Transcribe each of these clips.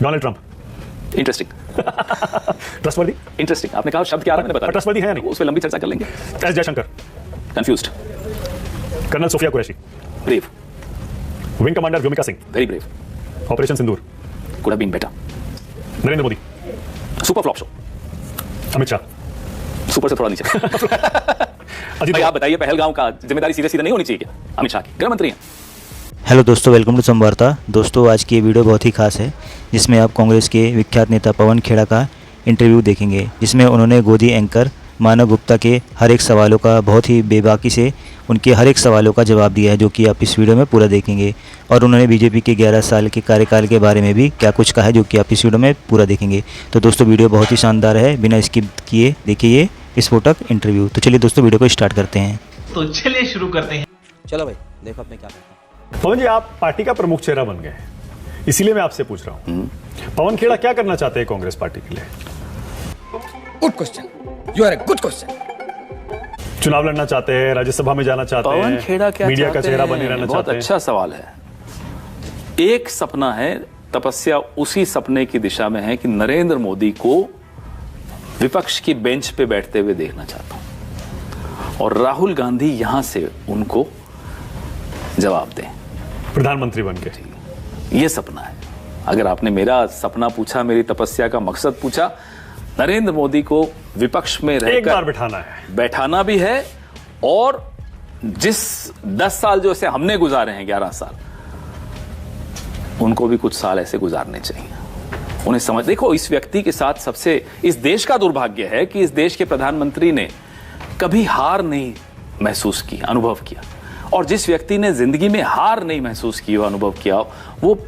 Donald Trump. Interesting. Trustworthy. Interesting. आपने कहा शब्द क्या आ रहा है, मैंने बता ट्रस्टवर्दी है या नहीं? उस पर लंबी चर्चा कर लेंगे। S Jaishankar. Confused. Colonel Sofia Qureshi. Brave. Wing commander Vyomika Singh. Very brave. Operation Sindoor. Could have been better. Narendra Modi. Super flop show. Amit Shah. Super से थोड़ा नीचे। अजीत भाई आप बताइए, पहलगांव का जिम्मेदारी सीधे सीधे नहीं होनी चाहिए क्या अमित शाह की? गृह मंत्री हैं। हेलो दोस्तों, वेलकम टू संवार्ता। दोस्तों आज की ये वीडियो बहुत ही खास है, जिसमें आप कांग्रेस के विख्यात नेता पवन खेड़ा का इंटरव्यू देखेंगे, जिसमें उन्होंने गोदी एंकर मानव गुप्ता के हर एक सवालों का बहुत ही बेबाकी से उनके हर एक सवालों का जवाब दिया है, जो कि आप इस वीडियो में पूरा देखेंगे। और उन्होंने बीजेपी के 11 साल के कार्यकाल के बारे में भी क्या कुछ कहा है, जो कि आप इस वीडियो में पूरा देखेंगे। तो दोस्तों वीडियो बहुत ही शानदार है, बिना स्किप किए देखिए ये विस्फोटक इंटरव्यू। तो चलिए दोस्तों वीडियो को स्टार्ट करते हैं। तो चलिए शुरू करते हैं। चलो भाई देखो अब मैं क्या करता हूँ। पवन जी, आप पार्टी का प्रमुख चेहरा बन गए हैं, इसीलिए मैं आपसे पूछ रहा हूँ, पवन खेड़ा क्या करना चाहते हैं कांग्रेस पार्टी के लिए? Good question, you are a good question. चुनाव लड़ना चाहते हैं, राज्यसभा में जाना चाहते हैं, पवन खेड़ा क्या मीडिया का चाहते चेहरा हैं? बने रहना बहुत चाहते हैं? अच्छा सवाल है। एक सपना है, तपस्या उसी सपने की दिशा में है कि नरेंद्र मोदी को विपक्ष की बेंच पे बैठते हुए देखना चाहता हूं, और राहुल गांधी यहां से उनको जवाब दें, प्रधानमंत्री बन के। यह सपना है। अगर आपने मेरा सपना पूछा, मेरी तपस्या का मकसद पूछा, नरेंद्र मोदी को विपक्ष में एक बार रहकर बैठाना भी है, और जिस 10 साल जो ऐसे हमने गुजारे हैं, 11 साल, उनको भी कुछ साल ऐसे गुजारने चाहिए। उन्हें समझ, देखो इस व्यक्ति के साथ सबसे, इस देश का दुर्भाग्य है कि इस देश के प्रधानमंत्री ने कभी हार नहीं महसूस की, अनुभव किया। और जिस व्यक्ति ने जिंदगी में हार नहीं महसूस की हो, अनुभव किया हो, वो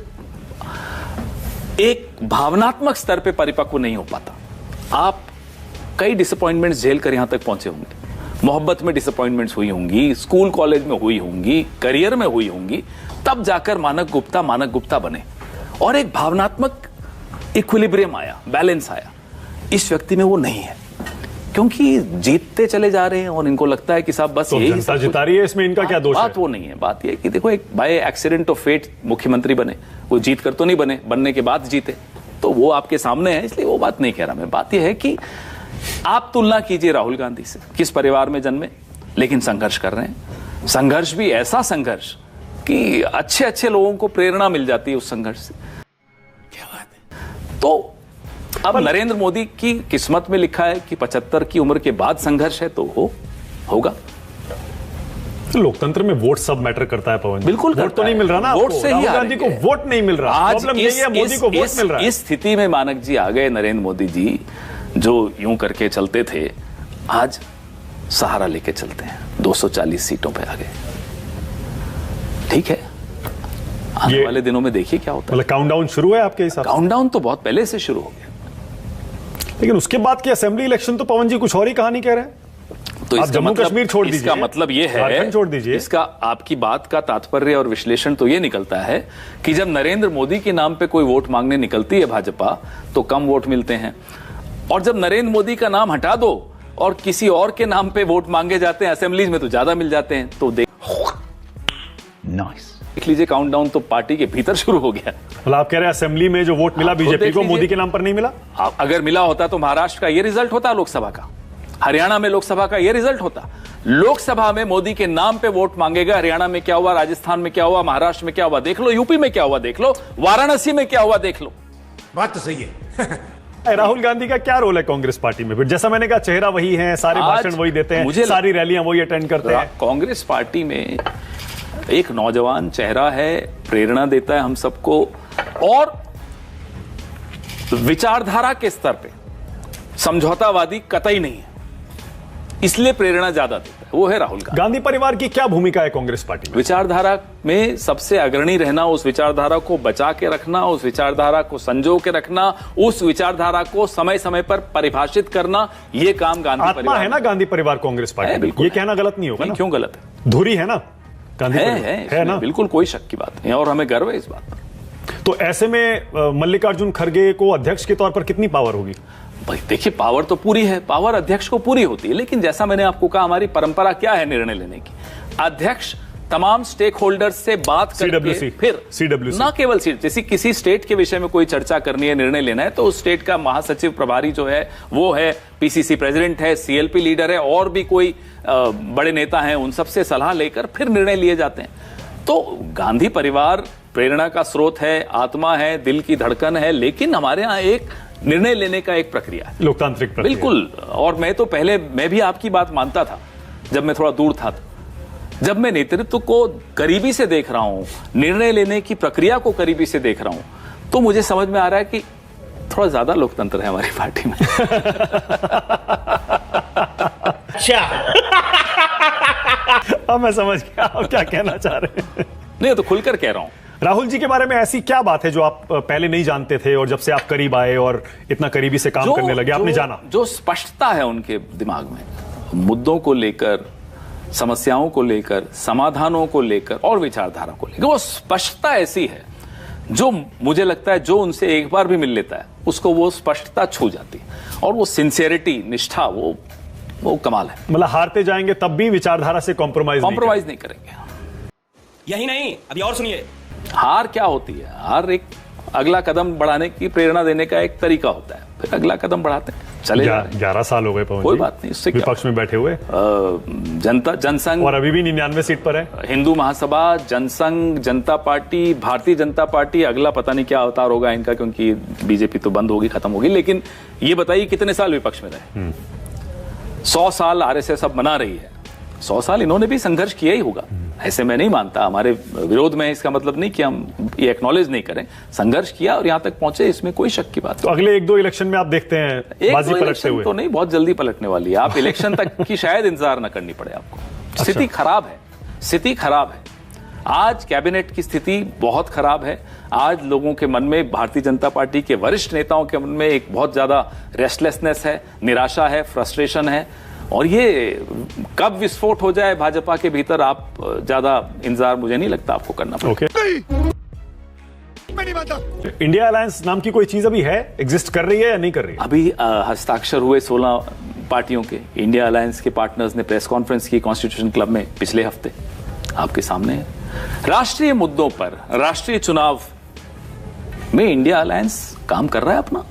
एक भावनात्मक स्तर पे परिपक्व नहीं हो पाता। आप कई डिसअपॉइंटमेंट्स झेल कर यहां तक पहुंचे होंगे, मोहब्बत में डिसअपॉइंटमेंट्स हुई होंगी, स्कूल कॉलेज में हुई होंगी, करियर में हुई होंगी, तब जाकर मानक गुप्ता बने, और एक भावनात्मक इक्विलिब्रियम आया, बैलेंस आया। इस व्यक्ति में वो नहीं है, क्योंकि जीतते चले जा रहे हैं और इनको लगता है कि साहब बस तो यही जनता जिता रही है, इसमें इनका क्या दोष है? बात वो नहीं है। बात ये है कि देखो, एक बाय एक्सीडेंट ऑफ फेट मुख्यमंत्री बने, वो जीत कर तो नहीं बने, बनने के बाद जीते, तो वो आपके सामने है, इसलिए वो बात नहीं कह रहा मैं। बात यह है कि आप तुलना कीजिए राहुल गांधी से, किस परिवार में जन्मे, लेकिन संघर्ष कर रहे हैं। संघर्ष भी ऐसा संघर्ष कि अच्छे अच्छे लोगों को प्रेरणा मिल जाती है उस संघर्ष से। क्या बात है। तो अब नरेंद्र मोदी की किस्मत में लिखा है कि 75 की उम्र के बाद संघर्ष है, तो वो होगा। लोकतंत्र में वोट सब मैटर करता है पवन जी। बिल्कुल वोट तो नहीं मिल रहा ना, वोट से ही राहुल गांधी को वोट नहीं मिल रहा। आज प्रॉब्लम यही है, मोदी को वोट मिल रहा है। इस स्थिति में मानक जी आ गए, नरेंद्र मोदी जी जो यूं करके चलते थे, आज सहारा लेके चलते हैं, 240 सीटों पे आ गए। ठीक है, आने वाले दिनों में देखिए क्या होता है। मतलब काउंटडाउन शुरू है आपके हिसाब से? काउंटडाउन तो बहुत पहले से शुरू हो गया, लेकिन उसके बाद की असेंबली इलेक्शन तो पवन जी कुछ और ही कहानी कह रहे हैं। तो आप इसका जम्मू मतलब, कश्मीर छोड़ दीजिए, इसका मतलब ये है, झारखंड छोड़ दीजिए। इसका आपकी बात का तात्पर्य और विश्लेषण तो ये निकलता है कि जब नरेंद्र मोदी के नाम पे कोई वोट मांगने निकलती है भाजपा, तो कम वोट मिलते हैं, और जब नरेंद्र मोदी का नाम हटा दो और किसी और के नाम पे वोट मांगे जाते हैं असेंबलीज में, तो ज्यादा मिल जाते हैं। तो देख लीजिए, काउंटडाउन तो पार्टी के भीतर शुरू हो गया। मतलब आप कह रहे हैं असेंबली में जो वोट मिला बीजेपी को, मोदी के नाम पर नहीं मिला? अगर मिला होता तो महाराष्ट्र का ये रिजल्ट होता, लोकसभा का, हरियाणा में लोकसभा का ये रिजल्ट होता। लोकसभा में मोदी के नाम पे वोट मांगेगा, हरियाणा में क्या हुआ, राजस्थान में क्या हुआ, महाराष्ट्र में क्या हुआ देख लो, यूपी में क्या हुआ देख लो, वाराणसी में क्या हुआ देख लो। बात तो सही है। राहुल गांधी का क्या रोल है कांग्रेस पार्टी में? फिर जैसा मैंने कहा, चेहरा वही है, सारे भाषण वही देते हैं, सारी रैलियां वही अटेंड करते हैं। कांग्रेस पार्टी में एक नौजवान चेहरा है, प्रेरणा देता है हम सबको, और विचारधारा के स्तर पे समझौतावादी कतई नहीं है, इसलिए प्रेरणा ज्यादा देता है, वो है राहुल गांधी। गांधी परिवार की क्या भूमिका है कांग्रेस पार्टी में? विचारधारा में सबसे अग्रणी रहना, उस विचारधारा को बचा के रखना, उस विचारधारा को संजो के रखना, उस विचारधारा को समय समय पर परिभाषित करना, ये काम गांधी आत्मा परिवार है ना गांधी परिवार कांग्रेस पार्टी, ये कहना गलत नहीं होगा ना? क्यों गलत है? धुरी है ना गांधी है ना? बिल्कुल कोई शक की बात नहीं, और हमें गर्व है इस बात पर। तो ऐसे में मल्लिकार्जुन खड़गे को अध्यक्ष के तौर पर कितनी पावर होगी? भाई देखिए, पावर तो पूरी है, पावर अध्यक्ष को पूरी होती है, लेकिन जैसा मैंने आपको कहा, हमारी परंपरा क्या है निर्णय लेने की। अध्यक्ष तमाम स्टेक होल्डर्स से बात करके CWC, फिर CWC। ना केवल सीट, जैसे किसी स्टेट के विषय में कोई चर्चा करनी है, निर्णय लेना है, तो उस स्टेट का महासचिव प्रभारी जो है वो है, पीसीसी प्रेसिडेंट है, सीएलपी लीडर है, और भी कोई बड़े नेता हैं, उन सबसे सलाह लेकर फिर निर्णय लिए जाते हैं। तो गांधी परिवार प्रेरणा का स्रोत है, आत्मा है, दिल की धड़कन है, लेकिन हमारे यहाँ एक निर्णय लेने का एक प्रक्रिया है, लोकतांत्रिक प्रक्रिया। बिल्कुल। और मैं भी आपकी बात मानता था जब मैं थोड़ा दूर था। जब मैं नेतृत्व को करीबी से देख रहा हूं, निर्णय लेने की प्रक्रिया को करीबी से देख रहा हूं, तो मुझे समझ में आ रहा है कि थोड़ा ज्यादा लोकतंत्र है हमारी पार्टी में। अच्छा। अब मैं समझ गया आप क्या कहना चाह रहे हैं। नहीं तो खुलकर कह रहा हूं। राहुल जी के बारे में ऐसी क्या बात है जो आप पहले नहीं जानते थे और जब से आप करीब आए और इतना करीबी से काम करने लगे आपने जाना? जो स्पष्टता है उनके दिमाग में, मुद्दों को लेकर, समस्याओं को लेकर, समाधानों को लेकर और विचारधारा को लेकर, वो स्पष्टता ऐसी है जो मुझे लगता है जो उनसे एक बार भी मिल लेता है उसको वो स्पष्टता छू जाती है। और वो सिंसियरिटी, निष्ठा, वो कमाल है। मतलब हारते जाएंगे तब भी विचारधारा से कॉम्प्रोमाइज नहीं करेंगे। यही नहीं, अभी और सुनिए। हार क्या होती है? हार एक अगला कदम बढ़ाने की प्रेरणा देने का एक तरीका होता है, फिर अगला कदम बढ़ाते हैं, चले 11 साल हो गए पवन जी, कोई बात नहीं, उससे विपक्ष में बैठे हुए। जनसंघ और अभी भी 99 सीट पर है। हिंदू महासभा, जनसंघ, जनता पार्टी, भारतीय जनता पार्टी, अगला पता नहीं क्या अवतार होगा इनका, क्योंकि बीजेपी तो बंद होगी, खत्म होगी। लेकिन ये बताइए कितने साल विपक्ष में रहे? 100 साल आरएसएस अब मना रही है, 100 साल इन्होंने भी संघर्ष किया ही होगा। ऐसे मैं नहीं मानता हमारे विरोध में, इसका मतलब नहीं कि हम ये एक्नॉलेज नहीं करें, संघर्ष किया और यहां तक पहुंचे, इसमें कोई शक की बात। तो अगले 1-2 इलेक्शन में आप देखते हैं बाजी पलटते हुए? तो नहीं, बहुत जल्दी पलटने वाली है। आप इलेक्शन तक की शायद इंतजार न करनी पड़े आपको। स्थिति खराब है, स्थिति खराब है। आज कैबिनेट की स्थिति बहुत खराब है। आज लोगों के मन में, भारतीय जनता पार्टी के वरिष्ठ नेताओं के मन में एक बहुत ज्यादा रेस्टलेसनेस है, निराशा है, फ्रस्ट्रेशन है। और ये कब विस्फोट हो जाए भाजपा के भीतर, आप ज्यादा इंतजार मुझे नहीं लगता आपको करना पड़ेगा। मैं नहीं मानता। इंडिया अलायंस नाम की कोई चीज अभी है, एग्जिस्ट कर रही है या नहीं कर रही है? अभी हस्ताक्षर हुए 16 पार्टियों के। इंडिया अलायंस के पार्टनर्स ने प्रेस कॉन्फ्रेंस की कॉन्स्टिट्यूशन क्लब में पिछले हफ्ते, आपके सामने है। राष्ट्रीय मुद्दों पर, राष्ट्रीय चुनाव में इंडिया अलायंस काम कर रहा है अपना।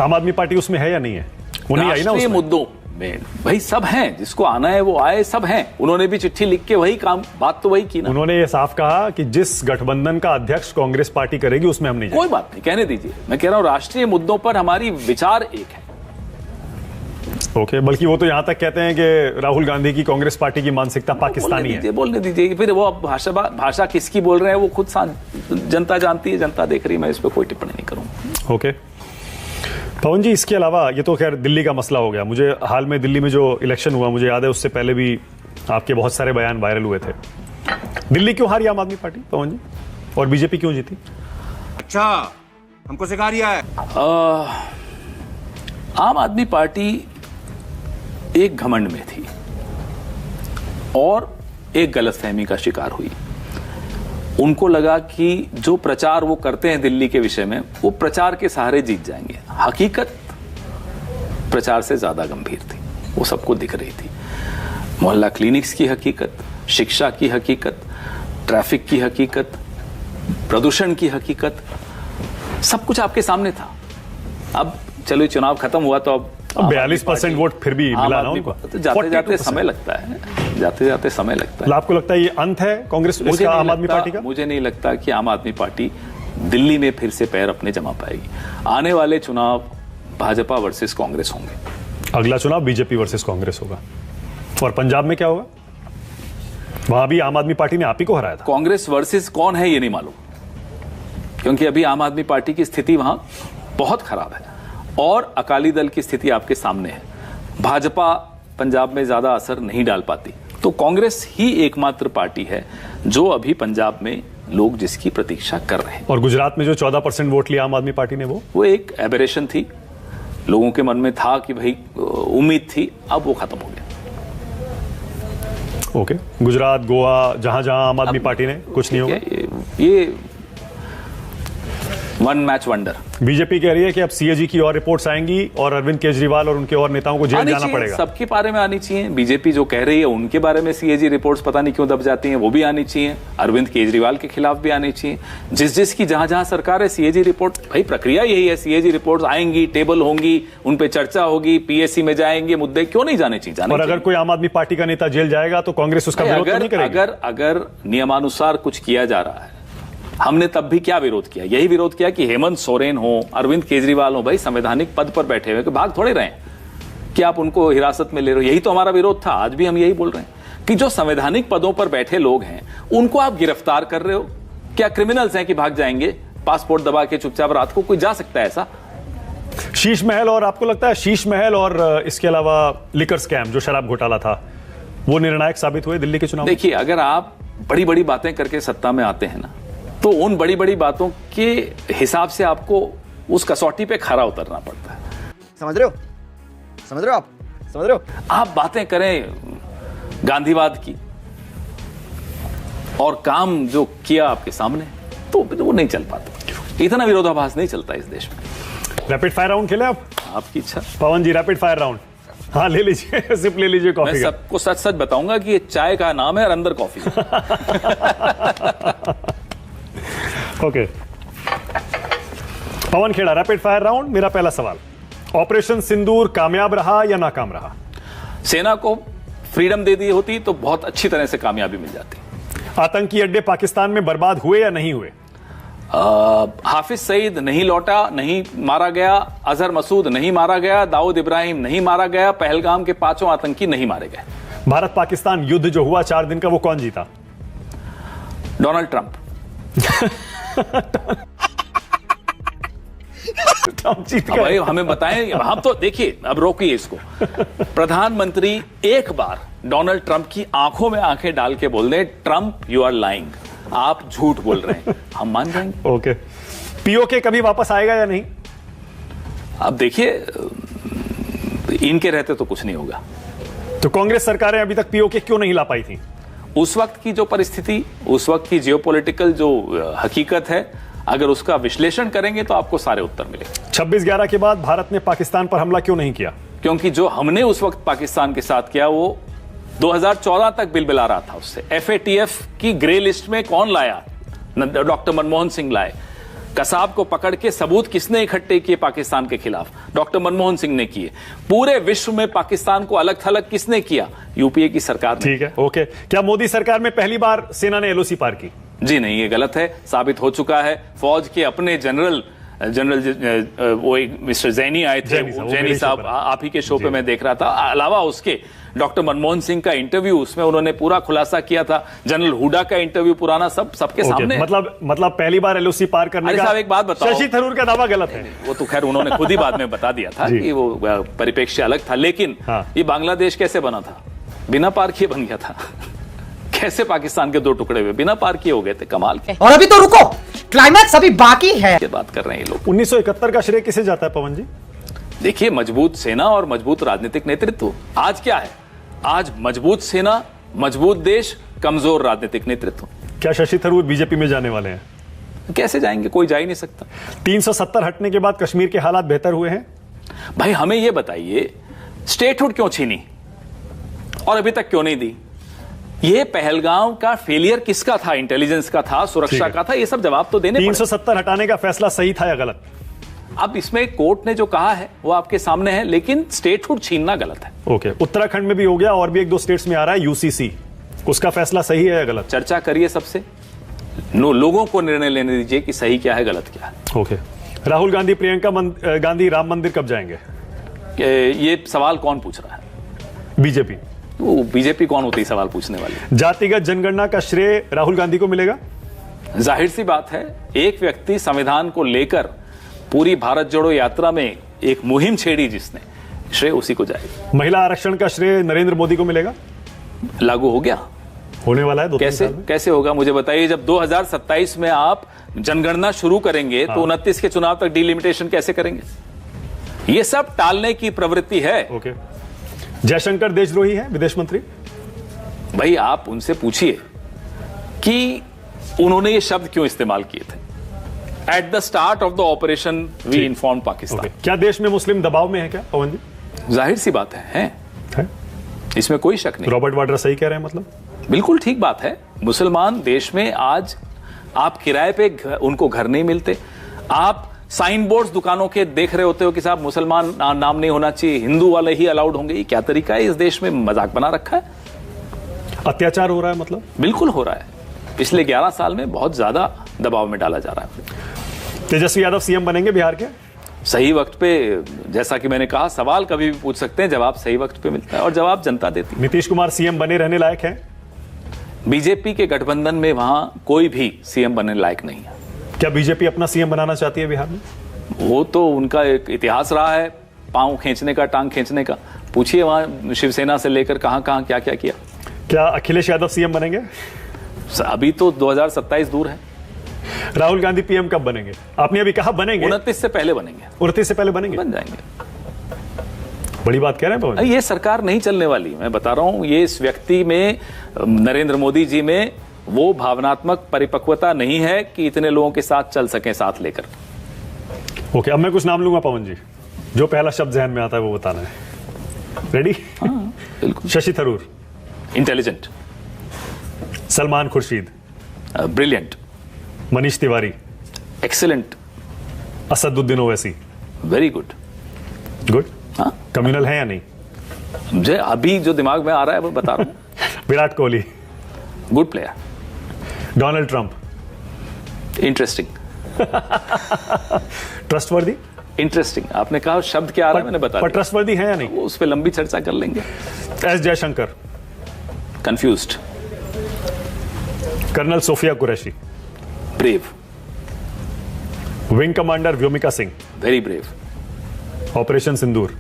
आम आदमी पार्टी उसमें है या नहीं है? वो नहीं आई ना राष्ट्रीय उसमें। मुद्दों में भाई सब हैं, जिसको आना है वो आए, सब हैं। उन्होंने भी चिट्ठी लिख के वही काम, बात तो वही की ना। उन्होंने ये साफ कहा कि जिस गठबंधन का अध्यक्ष कांग्रेस पार्टी करेगी उसमें हम नहीं कोई बात नहीं, कहने दीजिए। मैं कह रहा हूं राष्ट्रीय मुद्दों पर हमारी विचार एक है। ओके, बल्कि वो तो यहां तक कहते हैं कि राहुल गांधी की कांग्रेस पार्टी की मानसिकता पाकिस्तानी है। बोलने दीजिए। फिर वो अब भाषा किसकी बोल रहे हैं वो खुद जनता जानती है, जनता देख रही है। मैं इस पर कोई टिप्पणी नहीं करूंगा। ओके पवन जी, इसके अलावा ये तो खैर दिल्ली का मसला हो गया। मुझे हाल में दिल्ली में जो इलेक्शन हुआ, मुझे याद है उससे पहले भी आपके बहुत सारे बयान वायरल हुए थे। दिल्ली क्यों हारी आम आदमी पार्टी पवन जी, और बीजेपी क्यों जीती? अच्छा, हमको सिखा रिया है। आम आदमी पार्टी एक घमंड में थी और एक गलतफहमी का शिकार हुई। उनको लगा कि जो प्रचार वो करते हैं दिल्ली के विषय में, वो प्रचार के सहारे जीत जाएंगे। हकीकत प्रचार से ज्यादा गंभीर थी, वो सबको दिख रही थी। मोहल्ला क्लिनिक्स की हकीकत, शिक्षा की हकीकत, ट्रैफिक की हकीकत, प्रदूषण की हकीकत, सब कुछ आपके सामने था। अब चलो चुनाव खत्म हुआ तो अब 42% वोट फिर भी मिला ना उनको। तो जाते जाते समय लगता है, जाते जाते समय लगता है। आपको लगता है ये अंत है कांग्रेस इसका, आम आदमी पार्टी का? मुझे नहीं लगता कि आम आदमी पार्टी दिल्ली में फिर से पैर अपने जमा पाएगी। आने वाले चुनाव भाजपा वर्सेस कांग्रेस होंगे। अगला चुनाव बीजेपी वर्सेस कांग्रेस होगा। और पंजाब में क्या होगा? वहां भी आम आदमी पार्टी ने आप ही को हराया था। कांग्रेस वर्सेस कौन है ये नहीं मालूम, क्योंकि अभी आम आदमी पार्टी की स्थिति वहां बहुत खराब है और अकाली दल की स्थिति आपके सामने है। भाजपा पंजाब में ज्यादा असर नहीं डाल पाती, तो कांग्रेस ही एकमात्र पार्टी है जो अभी पंजाब में लोग जिसकी प्रतीक्षा कर रहे हैं। और गुजरात में जो 14% वोट लिया आम आदमी पार्टी ने, वो एक एबरेशन थी। लोगों के मन में था कि भाई उम्मीद थी, अब वो खत्म हो गया। ओके, गुजरात, गोवा, जहां जहां आम आदमी पार्टी ने कुछ नहीं होगा। ये वन मैच वंडर। बीजेपी कह रही है कि अब सीएजी की और रिपोर्ट्स आएंगी और अरविंद केजरीवाल और उनके और नेताओं को जेल आनी जाना चाहिए, पड़ेगा। सबके बारे में आनी चाहिए। बीजेपी जो कह रही है उनके बारे में सीएजी रिपोर्ट्स पता नहीं क्यों दब जाती हैं, वो भी आनी चाहिए। अरविंद केजरीवाल के खिलाफ भी आनी चाहिए। जिस की जहां सरकार है, सीएजी रिपोर्ट, भाई प्रक्रिया यही है, सीएजी रिपोर्ट्स आएंगी, टेबल होंगी, उन पे चर्चा होगी, पीएससी में जाएंगे मुद्दे, क्यों नहीं जाने चाहिए। और अगर कोई आम आदमी पार्टी का नेता जेल जाएगा तो कांग्रेस उसका विरोध तो नहीं करेगी? अगर नियमानुसार कुछ किया जा रहा है, हमने तब भी क्या विरोध किया? यही विरोध किया कि हेमंत सोरेन हो, अरविंद केजरीवाल हो, भाई संवैधानिक पद पर बैठे हुए, भाग थोड़े रहे हैं कि आप उनको हिरासत में ले रहे हो। यही तो हमारा विरोध था, आज भी हम यही बोल रहे हैं कि जो संवैधानिक पदों पर बैठे लोग हैं उनको आप गिरफ्तार कर रहे हो। क्या क्रिमिनल्स हैं कि भाग जाएंगे? पासपोर्ट दबा के चुपचाप रात को कोई जा सकता है ऐसा? शीश महल, और आपको लगता है शीश महल और इसके अलावा लिकर स्कैम जो शराब घोटाला था, वो निर्णायक साबित हुए दिल्ली के चुनाव? देखिए, अगर आप बड़ी बड़ी बातें करके सत्ता में आते हैं ना, तो उन बड़ी बड़ी बातों के हिसाब से आपको उस कसौटी पे खरा उतरना पड़ता है। समझ रहे हो? समझ रहे हो? आप समझ रहे हो? आप बातें करें गांधीवाद की और काम जो किया आपके सामने, तो वो नहीं चल पाता। इतना विरोधाभास नहीं चलता इस देश में। रैपिड फायर राउंड खेले आप? आपकी इच्छा। पवन जी, रैपिड फायर राउंड। हाँ, ले लीजिए, सिप ले लीजिए कॉफी मैं का। सबको सच सच बताऊंगा कि ये चाय का नाम है और अंदर coffee. Okay, Pawan Khera, rapid fire round. मेरा पहला सवाल, ऑपरेशन सिंदूर कामयाब रहा या नाकाम रहा? सेना को फ्रीडम दे दी होती तो बहुत अच्छी तरह से कामयाबी मिल जाती। आतंकी अड्डे पाकिस्तान में बर्बाद हुए या नहीं हुए? हाफिज सईद नहीं लौटा, नहीं मारा गया। अजहर मसूद नहीं मारा गया। दाऊद इब्राहिम नहीं मारा गया। पहलगाम के 5 आतंकी नहीं मारे गए। भारत पाकिस्तान युद्ध जो हुआ 4 दिन का, वो कौन जीता? Donald Trump. भाई हमें बताएं, हम तो देखिए, अब रोकिए इसको। प्रधानमंत्री एक बार डोनाल्ड ट्रंप की आंखों में आंखें डाल के बोल दें, ट्रंप यू आर लाइंग, आप झूठ बोल रहे हैं, हम मान जाएंगे। ओके, पीओके कभी वापस आएगा या नहीं? अब देखिए, इनके रहते तो कुछ नहीं होगा। तो कांग्रेस सरकारें अभी तक पीओके क्यों नहीं ला पाई थी? उस वक्त की जो परिस्थिति, उस वक्त की जियोपॉलिटिकल जो हकीकत है, अगर उसका विश्लेषण करेंगे तो आपको सारे उत्तर मिलेंगे। 26/11 के बाद भारत ने पाकिस्तान पर हमला क्यों नहीं किया? क्योंकि जो हमने उस वक्त पाकिस्तान के साथ किया वो 2014 तक बिलबिला रहा था उससे। FATF की ग्रे लिस्ट में कौन लाया? डॉक्टर मनमोहन सिंह लाए। कसाब को पकड़ के सबूत किसने इकट्ठे किए पाकिस्तान के खिलाफ? डॉक्टर मनमोहन सिंह ने किए। पूरे विश्व में पाकिस्तान को अलग थलग किसने किया? यूपीए की सरकार ने। ठीक है, ओके। क्या मोदी सरकार में पहली बार सेना ने LOC पार की? जी नहीं, ये गलत है, साबित हो चुका है। फौज के अपने जनरल वो एक मिस्टर जैनी आए थे, जैनी साहब, आप ही के शो पे मैं देख रहा था। अलावा उसके डॉक्टर मनमोहन सिंह का इंटरव्यू, उसमें उन्होंने पूरा खुलासा किया था। जनरल हुडा का इंटरव्यू पुराना सबके सामने। मतलब पहली बार LOC पार करने का। साहब एक बात बताओ, शशि थरूर का दावा गलत है। वो तो खैर उन्होंने खुद ही बाद में बता दिया था कि वो परिप्रेक्ष्य अलग था, लेकिन ये बांग्लादेश कैसे बना था? बिना पार किए बन गया था। कैसे पाकिस्तान के 2 टुकड़े हुए? बिना पार किए हो गए थे, कमाल के। और अभी तो रुको, क्लाइमैक्स अभी बाकी है। ये बात कर रहे हैं ये लोग। 1971 का श्रेय किसे जाता है पवन जी? देखिए, मजबूत सेना और मजबूत राजनीतिक नेतृत्व। आज क्या है? आज मजबूत सेना, मजबूत देश, कमजोर राजनीतिक नेतृत्व। क्या शशि थरूर बीजेपी में जाने वाले हैं? कैसे जाएंगे? कोई जा ही नहीं सकता। 370 हटने के बाद कश्मीर के हालात बेहतर हुए हैं? भाई हमें यह बताइए, स्टेटहुड क्यों छीनी और अभी तक क्यों नहीं दी? ये पहलगाम का फेलियर किसका था? इंटेलिजेंस का था, सुरक्षा का था? ये सब जवाब तो देने 370 हटाने का फैसला सही था या गलत? अब इसमें कोर्ट ने जो कहा है वो आपके सामने है, लेकिन स्टेटहुड छीनना गलत है। ओके, उत्तराखंड में भी हो गया और भी 1-2 स्टेट्स में आ रहा है UCC, उसका फैसला सही है या गलत? चर्चा करिए सबसे, लोगों को निर्णय लेने दीजिए कि सही क्या है, गलत क्या है। ओके, राहुल गांधी, प्रियंका गांधी राम मंदिर कब जाएंगे? ये सवाल कौन पूछ रहा है? बीजेपी। वो बीजेपी कौन होती है सवाल पूछने वाली? जातिगत जनगणना का श्रेय राहुल गांधी को मिलेगा? जाहिर सी बात है, एक व्यक्ति संविधान को लेकर पूरी भारत जोड़ो यात्रा में एक मुहिम छेड़ी जिसने, श्रेय उसी को जाएगा। महिला आरक्षण का श्रेय नरेंद्र मोदी को मिलेगा? लागू हो गया, होने वाला है। कैसे होगा मुझे बताइए? जब 2027 में आप जनगणना शुरू करेंगे तो 29 के चुनाव तक डिलिमिटेशन कैसे करेंगे? ये सब टालने की प्रवृत्ति है। ओके, जयशंकर देशद्रोही है विदेश मंत्री? भाई आप उनसे पूछिए कि उन्होंने ये शब्द क्यों इस्तेमाल किए थे। At the start of the operation we inform Pakistan. क्या देश में मुस्लिम दबाव में है क्या पवन जी? जाहिर सी बात है? इसमें कोई शक नहीं। रॉबर्ट वाड्रा सही कह रहे हैं मतलब? बिल्कुल ठीक बात है। मुसलमान देश में आज आप किराए पे उनको घर नहीं मिलते, आप साइन बोर्ड्स दुकानों के देख रहे होते हो कि साहब मुसलमान नाम नहीं होना चाहिए, हिंदू वाले ही अलाउड होंगे। ये क्या तरीका है? इस देश में मजाक बना रखा है। अत्याचार हो रहा है मतलब? बिल्कुल हो रहा है। पिछले 11 साल में बहुत ज्यादा दबाव में डाला जा रहा है। तेजस्वी यादव सीएम बनेंगे बिहार के? सही वक्त पे, जैसा कि मैंने कहा, सवाल कभी भी पूछ सकते हैं, जवाब सही वक्त पे मिलता है और जवाब जनता देती है। नीतीश कुमार सीएम बने रहने लायक हैं? बीजेपी के गठबंधन में वहां कोई भी सीएम बनने लायक नहीं है। क्या बीजेपी अपना सीएम बनाना चाहती है बिहार में? वो तो उनका एक इतिहास रहा है, पांव खींचने का, टांग खींचने का। पूछिए वहां शिवसेना से लेकर कहां कहां क्या क्या किया। क्या अखिलेश यादव सीएम बनेंगे? अभी तो 2027 दूर है। राहुल गांधी पीएम कब बनेंगे? आपने अभी कहा बनेंगे। 29 से पहले बनेंगे। 29 से पहले बनेंगे? बन जाएंगे। बड़ी बात कह रहे हैं पवन? ये सरकार नहीं चलने वाली, मैं बता रहा हूं। ये इस व्यक्ति में, नरेंद्र मोदी जी में, वो भावनात्मक परिपक्वता नहीं है कि इतने लोगों के साथ चल सकें, साथ लेकर। ओके, अब मैं कुछ नाम लूंगा पवन जी, जो पहला शब्द जहन में आता है वो बताना है। रेडी? हाँ, बिल्कुल। Shashi Tharoor? Intelligent. Salman Khurshid? Brilliant. Manish Tiwari? Excellent. Asaduddin Owaisi? Very good. Good? हाँ, कम्युनल है या नहीं? मुझे अभी जो दिमाग में आ रहा है वो बता रहा हूं। Virat Kohli? Good player. Donald Trump? Interesting. Trustworthy? Interesting. आपने कहा शब्द क्या आ रहा है, मैंने बता पर दिया। ट्रस्टवर्दी है या नहीं? वो उस पर लंबी चर्चा कर लेंगे। S Jaishankar? Confused. Colonel Sofia Qureshi? Brave. Wing commander Vyomika Singh? Very brave. Operation Sindoor?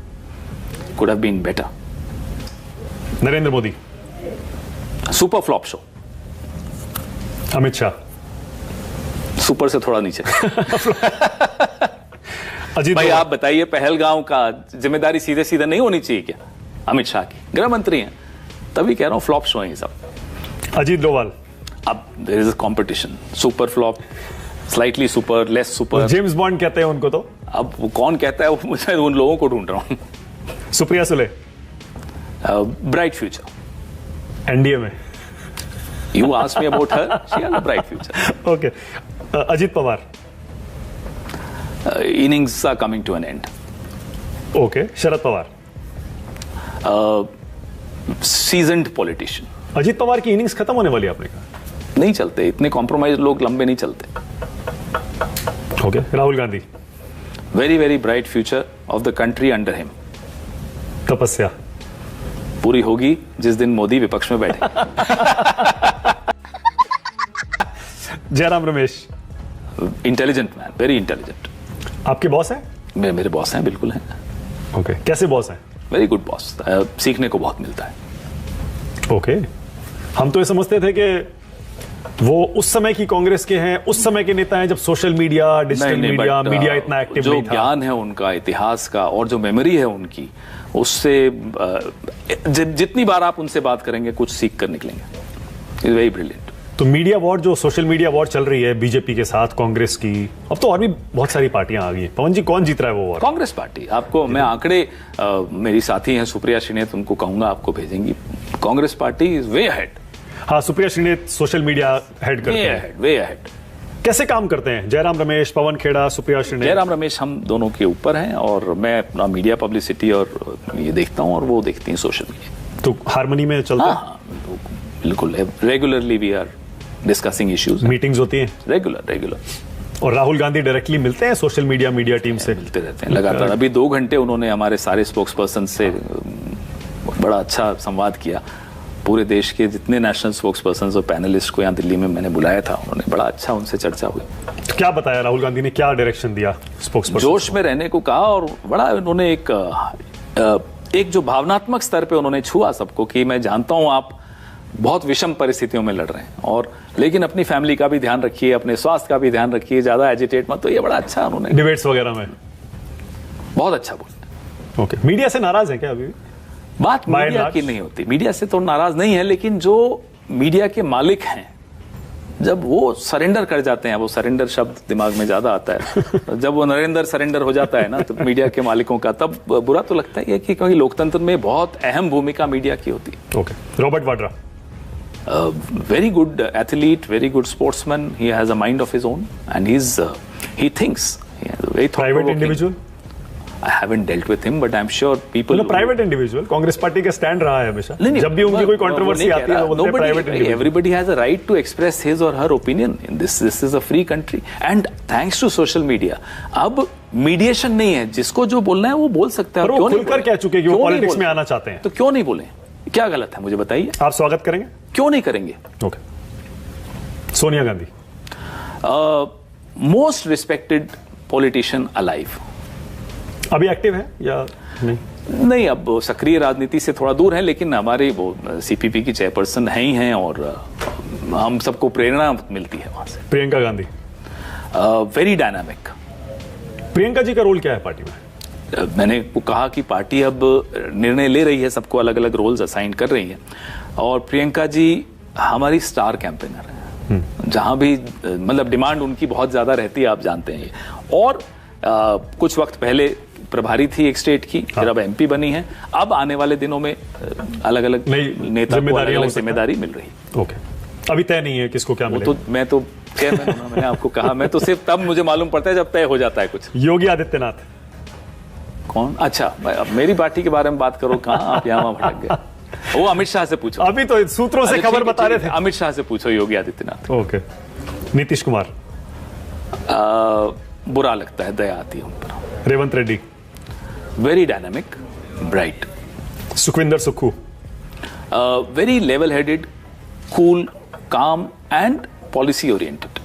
Could have been better. Narendra Modi? Super flop show. Amit Shah? Super से थोड़ा नीचे। अजीत भाई डोभाल? आप बताइए, पहलगांव का जिम्मेदारी सीधे सीधे नहीं होनी चाहिए क्या अमित शाह की? गृह मंत्री हैं, तभी कह रहा हूं फ्लॉप शो है ये सब। अजीत डोभाल? अब there is a competition, super flop, slightly super, less super. James Bond कहते हैं उनको तो। अब वो कौन कहता है, वो मुझे उन लोगों को ढूंढ रहा हूं। Supriya Sule? Bright future. NDA में? You ask me about her, she has a bright future. Okay. Ajit Pawar? Innings are coming to an end. Okay. Sharad Pawar? Seasoned politician. Ajit Pawar की इनिंग्स खत्म होने वाली है आपने कहा? नहीं चलते इतने कॉम्प्रोमाइज लोग, लंबे नहीं चलते। Okay. Rahul Gandhi? Very very bright future of the country under him. तपस्या पूरी होगी जिस दिन मोदी विपक्ष में बैठे। Jairam Ramesh? Intelligent man, very intelligent. आपके बॉस हैं? मेरे बॉस हैं, बिल्कुल हैं। ओके। कैसे बॉस हैं? Very good boss. सीखने को बहुत मिलता है। ओके। हम तो ये समझते थे कि वो उस समय की कांग्रेस के हैं, उस समय के नेता हैं जब social media, digital media, media इतना एक्टिव जो नहीं था। ज्ञान है उनका इतिहास का और जो मेमोरी है उनकी, उससे जितनी बार आप उनसे बात करेंगे कुछ सीख कर निकलेंगे। Is very brilliant. तो मीडिया वॉर, जो सोशल मीडिया वॉर चल रही है बीजेपी के साथ कांग्रेस की, अब तो और भी बहुत सारी पार्टियां आ गई हैं। पवन जी, कौन जीत रहा है वो वॉर? कांग्रेस पार्टी। आपको मैं आंकड़े, मेरी साथी हैं सुप्रिया श्रीनेत, उनको कहूंगा आपको भेजेंगी। Congress party is way ahead. हाँ, Supriya Shrinate social media head करते हैं। Way ahead. कैसे काम करते हैं जयराम रमेश, पवन खेड़ा, सुप्रिया श्रीनेत? जयराम रमेश हम दोनों के ऊपर हैं और मैं अपना मीडिया पब्लिसिटी और ये देखता हूं और वो देखती हैं सोशल मीडिया। तो हारमोनी में चलते हैं? हाँ, बिल्कुल। Regularly we are discussing issues. Meetings होती हैं रेगुलर। और राहुल गांधी डायरेक्टली मिलते हैं सोशल मीडिया टीम से? मिलते रहते हैं लगातार। अभी 2 घंटे उन्होंने हमारे सारे स्पोक्स पर्सन से बड़ा अच्छा संवाद किया। पूरे देश के जितने नेशनल स्पोक्स पर्सन और पैनलिस्ट को यहाँ दिल्ली में मैंने बुलाया था, उन्होंने बड़ा अच्छा उनसे चर्चा हुई। तो क्या बताया राहुल गांधी ने, क्या डायरेक्शन दिया स्पोक्स पर्सन? जोश में रहने को कहा और बड़ा उन्होंने एक जो भावनात्मक स्तर पे उन्होंने छुआ सबको कि मैं जानता हूं आप बहुत विषम परिस्थितियों में लड़ रहे हैं, और लेकिन अपनी फैमिली का भी ध्यान रखिए, अपने स्वास्थ्य का भी ध्यान रखिए, ज्यादा एजिटेट मत। तो ये बड़ा अच्छा उन्होंने डिबेट्स वगैरह में बहुत अच्छा बोला। ओके। मीडिया से नाराज है क्या अभी? बात मीडिया की नहीं होती, मीडिया से तो नाराज नहीं है, लेकिन जो मीडिया के मालिक हैं जब वो सरेंडर कर जाते हैं, वो सरेंडर शब्द दिमाग में ज्यादा आता है, जब वो नरेंद्र सरेंडर हो जाता है ना तो मीडिया के मालिकों का, तब बुरा तो लगता ही है कि क्योंकि लोकतंत्र में बहुत अहम भूमिका मीडिया की होती है। Okay, Robert Vadra. Very good athlete, very good sportsman. He has a mind of his own, and he thinks. He has a very private thought-provoking- individual, I haven't dealt with him, but I'm sure people. मतलब private individual Congress party का stand रहा है हमेशा। नहीं, जब भी उनकी कोई कंट्रोवर्सी आती है वो बोलते हैं private individual. Everybody has a right to express his or her opinion. This is a free country, and thanks to social media, अब मीडिएशन नहीं है, जिसको जो बोलना है वो बोल सकता है। पर वो क्यों नहीं खुलकर बोले? कह चुके कि वो क्यों नहीं पॉलिटिक्स में बोले? आना चाहते हैं। तो क्यों नहीं बोले? क्या गलत है मुझे बताइए। आप स्वागत करेंगे? क्यों नहीं करेंगे? Okay. Sonia Gandhi. Most respected politician alive. अभी एक्टिव है या नहीं? नहीं, अब सक्रिय राजनीति से थोड़ा दूर है, लेकिन हमारे वो सीपीपी की चेयरपर्सन हैं ही हैं, और हम सबको प्रेरणा मिलती है वहां से। प्रियंका गांधी। Very dynamic. प्रियंका जी का रोल क्या है पार्टी में? मैंने वो कहा कि पार्टी अब निर्णय ले रही है, सबको अलग अलग रोल्स असाइन कर रही है, और प्रियंका जी हमारी स्टार कैंपेनर है। जहां भी मतलब डिमांड उनकी बहुत ज्यादा रहती है, आप जानते हैं ये। और कुछ वक्त पहले प्रभारी थी एक स्टेट की, फिर अब एमपी बनी है। अब आने वाले दिनों में अलग अलग नेता को अलग अलग जिम्मेदारी मिल रही है। ओके, अभी तय नहीं है किसको क्या मिलेगा। तो मैं तो चेयरमैन हूं ना, मैंने आपको कहा, मैं तो सिर्फ तब मुझे मालूम पड़ता है जब तय हो जाता है कुछ। योगी आदित्यनाथ। कौन? अच्छा, अब मेरी पार्टी के बारे में बात करो, कहाँ आप यहाँ भटक गए। वो अमित शाह से पूछो। अभी तो सूत्रों से खबर बता रहे थे। अमित शाह से पूछो योगी आदित्यनाथ। ओके। नीतीश कुमार। बुरा लगता है, दया आती है उन पर। Revanth Reddy. Very dynamic, bright. Sukhvinder Sukhu. Very level headed, cool, काम एंड पॉलिसी ओरिएंटेड।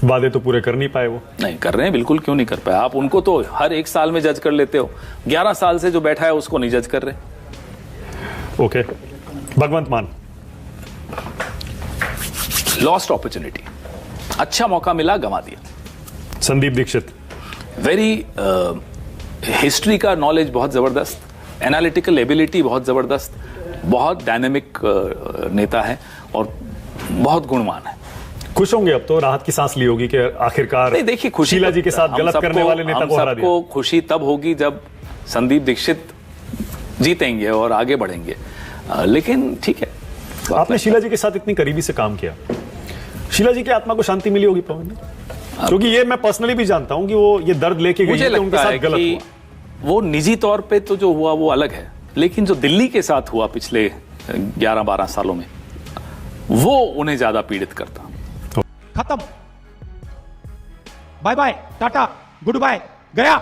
वादे तो पूरे कर नहीं पाए वो। नहीं कर रहे हैं, बिल्कुल क्यों नहीं कर पाए। आप उनको तो हर एक साल में जज कर लेते हो, 11 साल से जो बैठा है उसको नहीं जज कर रहे। ओके। भगवंत मान। लॉस्ट अपॉर्चुनिटी, अच्छा मौका मिला, गंवा दिया। संदीप दीक्षित। वेरी हिस्ट्री का नॉलेज बहुत जबरदस्त, एनालिटिकल एबिलिटी बहुत जबरदस्त, बहुत डायनेमिक नेता है और बहुत गुणवान है। खुश होंगे अब तो, राहत की सांस ली होगी कि आखिरकार नहीं, देखिए खुशी शीला जी के साथ गलत करने वाले नेता को हरा दिया। सबको खुशी तब होगी जब संदीप दीक्षित जीतेंगे और आगे बढ़ेंगे, लेकिन ठीक है। आपने शीला जी के साथ इतनी करीबी से काम किया, शीला जी की आत्मा को शांति मिली होगी पवन जी? क्योंकि ये मैं पर्सनली भी जानता हूं कि वो ये दर्द लेके गई मुझे है कि उनके लगता साथ है गलत कि हुआ। वो निजी तौर पे तो जो हुआ वो अलग है, लेकिन जो दिल्ली के साथ हुआ पिछले 11-12 सालों में, वो उन्हें ज्यादा पीड़ित करता। खत्म, bye bye, tata, goodbye, गया।